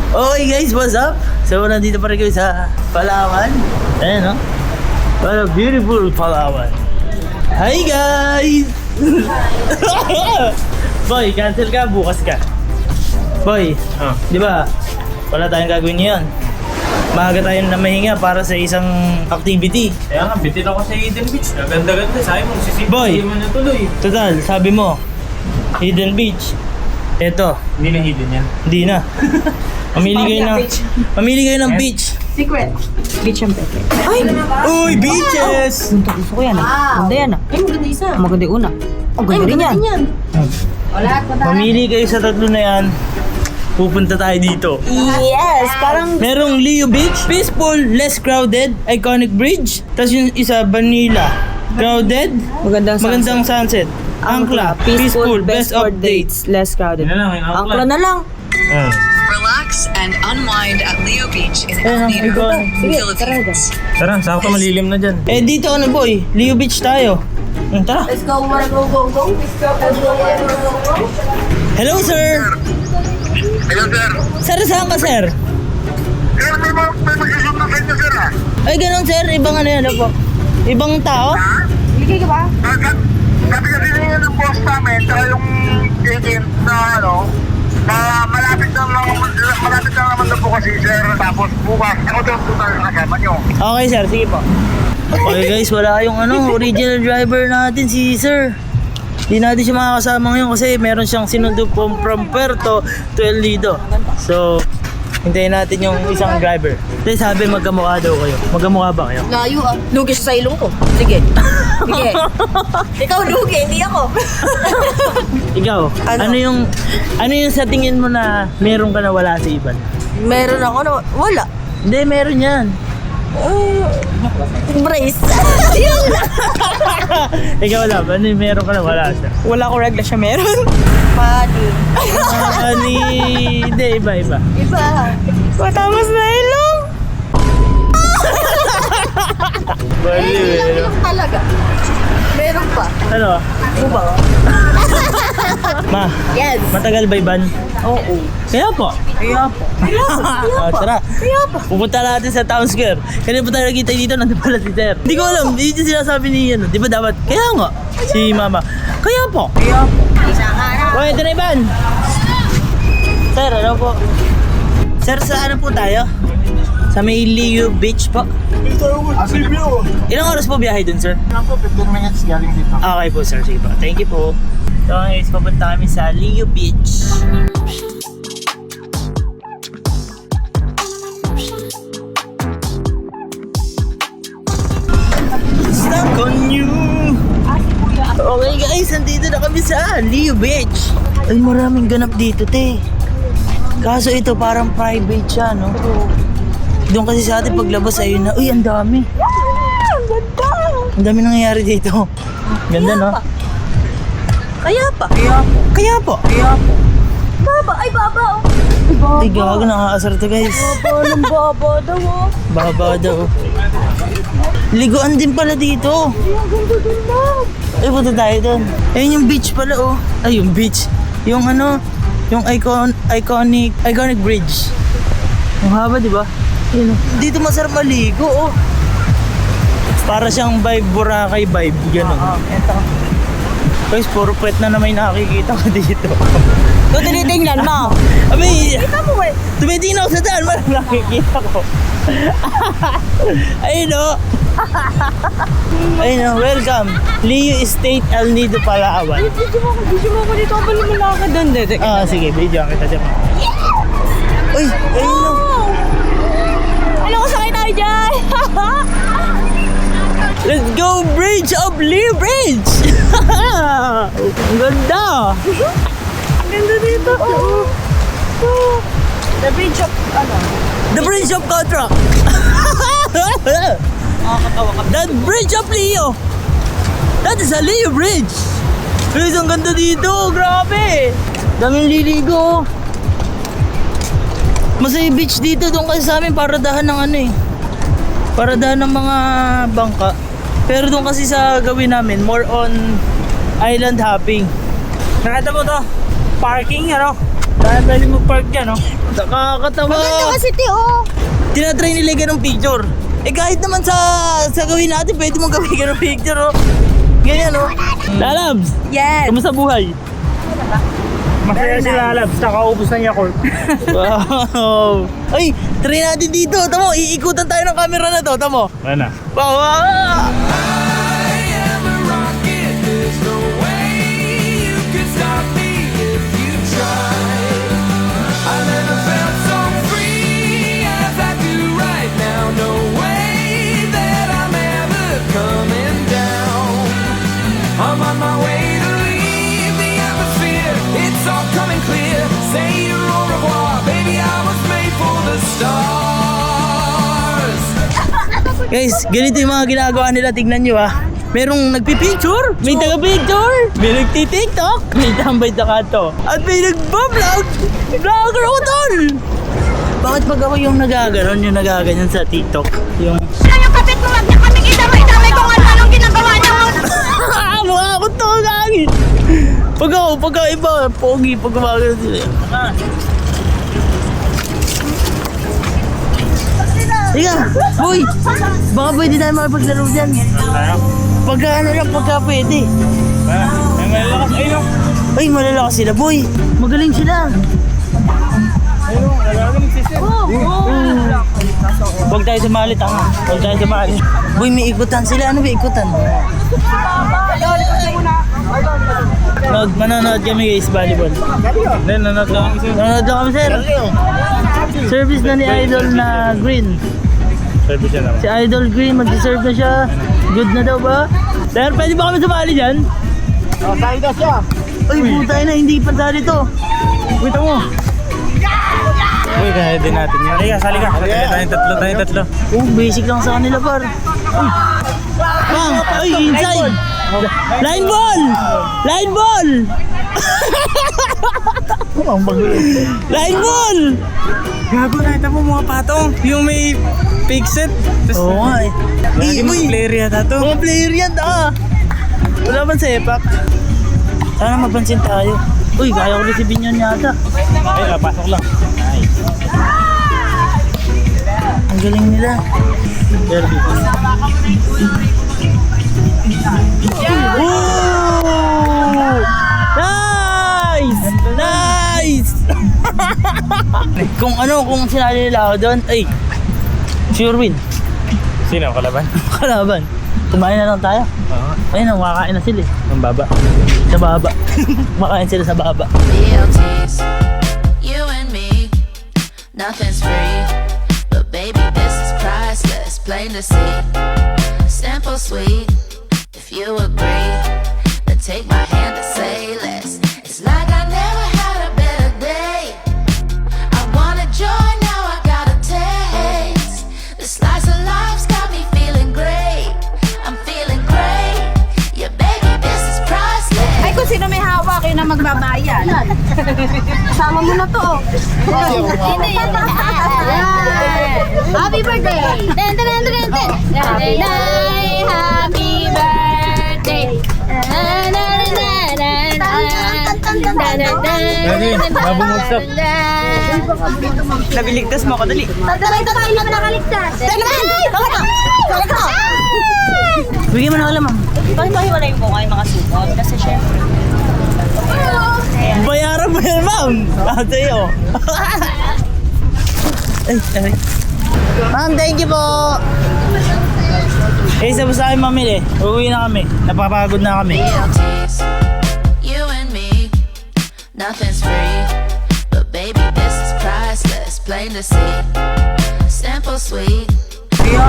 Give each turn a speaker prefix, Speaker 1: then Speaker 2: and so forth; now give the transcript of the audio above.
Speaker 1: Okay guys, what's up? So nandito pa rin kayo sa Palawan. Ayan, no? What a beautiful Palawan. Hi guys! Boy, cancel ka, bukas ka. Boy, di ba? Wala tayong gagawin ngayon. Maaga tayong namahinga para sa isang activity.
Speaker 2: Kaya nga, bitin ako sa Hidden Beach. Ganda-ganda, sabi mo, sisipin.
Speaker 1: Boy!
Speaker 2: Hindi mo natuloy.
Speaker 1: Total, sabi mo, Hidden Beach. Eto,
Speaker 2: Hindi na hidden yan.
Speaker 1: hindi na. Mamili kayo ng beach.
Speaker 3: Secret. Beach ang peke. Ay!
Speaker 1: Uy, beaches!
Speaker 3: Gusto ko yan eh. Ganda yan ah. Ay, maganda isa. Maganda yung una. Oh, ganda rin yan. Wala.
Speaker 1: Mamili kayo sa tatlo na yan. Pupunta tayo dito.
Speaker 3: Yes! Parang...
Speaker 1: Merong Leo Beach, peaceful, less crowded, iconic bridge. Tapos yung isa, Vanilla, crowded, magandang sunset. Angkla, peaceful, best of dates.
Speaker 3: Less crowded.
Speaker 2: Yun na lang, yung
Speaker 3: Angkla na lang.
Speaker 4: Relax and unwind at Leo Beach in
Speaker 1: Ayun,
Speaker 4: El Nido,
Speaker 1: iconic.
Speaker 3: Sige, tara dyan.
Speaker 2: Tara, sakto malilim na dyan.
Speaker 1: Eh dito ano boy, Leo Beach tayo. Tara.
Speaker 3: Let's go, wanna go. Let's go.
Speaker 1: Hello sir!
Speaker 5: Hello, sir.
Speaker 1: Sir, saan ka sir?
Speaker 5: Sir, may mag-isundo sa inyo, sir, ah.
Speaker 1: Ay ganun sir, ibang ano yan po? Ibang tao?
Speaker 3: Bigay ka ba?
Speaker 5: Sabi kasi niya ng boss namin, saka yung agent na, malapit lang naman na po kasi, sir. Tapos bukas, ako daw po tayo kasama nyo.
Speaker 1: Okay sir, sige po. Okay guys, wala yung original driver natin si sir. Hindi natin siya makakasama ngayon kasi meron siyang sinundo from Puerto to El Nido. So, hintayin natin yung isang driver. Kasi sabi magkamukha daw kayo. Magkamukha ba kayo?
Speaker 3: Layo ah. Lugi siya sa ilong ko. Sige. Sige. Ikaw lugi, hindi ako.
Speaker 1: Ikaw, ano yung sa tingin mo na meron ka na wala sa iban?
Speaker 3: Meron ako na wala.
Speaker 1: Hindi, meron yan.
Speaker 3: Brace.
Speaker 1: Ikaw wala ba? Ano yung meron ka na wala siya?
Speaker 3: Wala ko regla siya meron. Padi.
Speaker 1: Hindi, iba.
Speaker 3: Iba. Matamos na ilong.
Speaker 1: Baliw eh.
Speaker 3: Ilong talaga. Meron pa.
Speaker 1: Ano?
Speaker 3: Uba.
Speaker 1: Ma,
Speaker 3: Yes.
Speaker 1: matagal ba iban?
Speaker 3: Oo.
Speaker 1: Kaya po. Tara.
Speaker 3: Kaya pa.
Speaker 1: Pupunta natin sa Town Square. Kaya pa tayo nakita dito, nandun pala si Sir. Hindi ko alam, hindi niya sinasabi ni di ba dapat? Kaya nga, si Mama. Kaya po.
Speaker 3: Kaya po. Isa nga na.
Speaker 1: O, ito na Iban. Sir, ano po? Sir, sa ano po tayo? Sa may Leo Beach po. Ilang oras po biyahe dun, sir?
Speaker 5: Lang po, 15 minutes galing dito.
Speaker 1: Okay po, sir. Sige po. Thank you po. So, guys, papunta kami sa Leo Beach. Stuck on you. Okay guys, nandito na kami sa Leo Beach. Ay, maraming ganap dito, te. Kaso ito parang private siya, no? Doon kasi sa atin paglabas ayun na, uy, ang dami.
Speaker 3: Ganda.
Speaker 1: Ang dami nangyayari dito. Ganda, no?
Speaker 3: Kaya pa.
Speaker 1: Kaya po.
Speaker 3: Baba. Ay, baba oh.
Speaker 1: Ay, gago, nakakasar to guys.
Speaker 3: Baba ng baba daw oh.
Speaker 1: Baba daw. Liguan din pala dito.
Speaker 3: Ang ganda.
Speaker 1: Ay, punta tayo doon. Ayun yung beach pala, oh. Ay, yung beach. Yung yung iconic bridge. Ang haba, di ba? Ayun, oh. Dito masarap maligo, oh. Para siyang vibe, Boracay vibe, gano'n.
Speaker 3: Ito.
Speaker 1: Guys, puro pwet na naman yung nakikita ko dito.
Speaker 3: Ito tinitingnan mo.
Speaker 1: Abay,
Speaker 3: Kita mo eh.
Speaker 1: tumitingin ako sa daan, marang nakikita ko. Ayun, oh. Ayun, oh, welcome. Leo Estate, El Nido, Palawan.
Speaker 3: Video mo ko dito. Ako pala malaka doon.
Speaker 1: Ah, sige, video kita dyan. Uy, ayun, oh.
Speaker 3: Ano ko sakay tayo dyan?
Speaker 1: Let's go, Bridge of Leo Bridge! Ang ganda!
Speaker 3: Ang ganda dito. The bridge of
Speaker 1: The Bridge of Contract! The Bridge of Leo! That is a Leo Bridge! Guys, ang ganda dito! Grabe! Daming liligo! Masaya beach dito, doon kasi sa amin paradahan ng paradahan ng mga bangka. Pero doon kasi sa gawin namin, more on island hopping. Nakita mo to? Parking,
Speaker 2: Kaya pwede mo park dyan, no?
Speaker 1: Nakakatawa.
Speaker 3: Maganda kasi Teo.
Speaker 1: Tinatry nila ganong picture. Eh kahit naman sa gawin natin, pwede mong gawin ganong picture, oh. Ganyan, oh. Lalabs,
Speaker 3: Yes.
Speaker 1: kamusta buhay?
Speaker 2: Masaya sila, Labs. Nakaubos na niya, Court.
Speaker 1: Wow. Ay, try natin dito. Tamo, iikutan tayo ng camera na to. Tamo.
Speaker 2: Wala na.
Speaker 1: Wow, wow.
Speaker 6: I'm on my way to leave the atmosphere. It's all coming clear. Say your au revoir, baby. I was made for the stars.
Speaker 1: Guys, ganito yung mga ginagawa nila. Tignan nyo, ah. Merong nagpipicture, may taga-picture, may nagtitiktok, may tambay na kanto, at may nagbablog. Vlogger ako, tol! Bakit pag ako yung nagaganon, yung nagaganyan sa TikTok? Yung...
Speaker 3: Saan yung kapit mo? Wag niya kami idamay-damay kung ano-anong ginagawa niya mo.
Speaker 1: Mukha ko to, gagin! Pagka iba, pogi, pag gumagano sila. Higa, boy! Baka pwede tayo makapaglaro dyan. Pagka ano lang, pagka pwede.
Speaker 2: Ay, malalakas. Ayun, no?
Speaker 1: Ay, malalakas sila, boy! Magaling sila!
Speaker 2: Ayun, no? Nalaga magsisip.
Speaker 1: Huwag tayo sumali, tanga. Huwag tayo sumali. Boy, may ikutan sila. Ano may ikutan? Manonood kami guys, volleyball.
Speaker 2: Hindi, nanood lang ako.
Speaker 1: Manonood lang kami, sir. Service na ni Idol na Green.
Speaker 2: Service yan naman.
Speaker 1: Si Idol Green, mag-deserve na siya. Good na daw ba? Sir, pwede ba kami sumali dyan?
Speaker 5: Sali na siya.
Speaker 1: Ay, putay na, hindi pa sali to.
Speaker 2: Wait mo. Uy, kaya din natin yan. Halika, sali ka. Tayong tatlo.
Speaker 1: Oh, basic lang sa kanila, par. Uy. Bang! Ay, inside! Line ball! Line ball! Line ball!
Speaker 2: Gago, nakita mo mga patong. Yung may fixed.
Speaker 1: Oo nga eh.
Speaker 2: Lagi mga player yata to.
Speaker 1: Mga player yan, ah! Wala man sepak. Sana mapansin tayo. Uy, kaya ko resibin yun yata.
Speaker 2: Ay, pasok lang. Nice.
Speaker 1: Ang galing nila. Derby. Ooh! Nice! Nice! kung sinali nila ako doon, ay, sure win.
Speaker 2: Sino, kalaban?
Speaker 1: Kalaban. Kumain na lang tayo.
Speaker 2: Oo.
Speaker 1: Ayun, makakain na sila eh.
Speaker 2: Ang baba.
Speaker 1: Sa baba. Makain sila sa baba.
Speaker 7: BLTs, you and me, nothing's free. But baby, this is priceless, plain to see. Simple, sweet, if you agree. Then take my hand and say less. It's like I never had a better day. I wanted joy, now I got a taste. The slice of life's got me feeling great. I'm feeling great. Yeah, baby, this is priceless.
Speaker 3: Ay, kung sino may hawak, yun na magbabayad. Sama mo na to. Hindi. Happy birthday! Ten, ten, ten, ten, ten. Happy birthday!
Speaker 2: Dali, mabungagsak.
Speaker 1: Nabiligtas mo ako, dali.
Speaker 3: Tadalay ka tayo naman nakaligtas.
Speaker 1: Bigyan mo na alam, ma'am.
Speaker 3: Bakit ba hiwalay mo kayo makasupot? Kasi syempre.
Speaker 1: Bayaran mo yan, ma'am. Ate yo. Ay. Ma'am, thank you po. Eh, sabos na kami mamili. Uuwi na kami. Napapagod na kami.
Speaker 7: BLTs, you and me, nothing's free. But baby, this is priceless, plain to see. Simple, sweet.
Speaker 1: Kaya,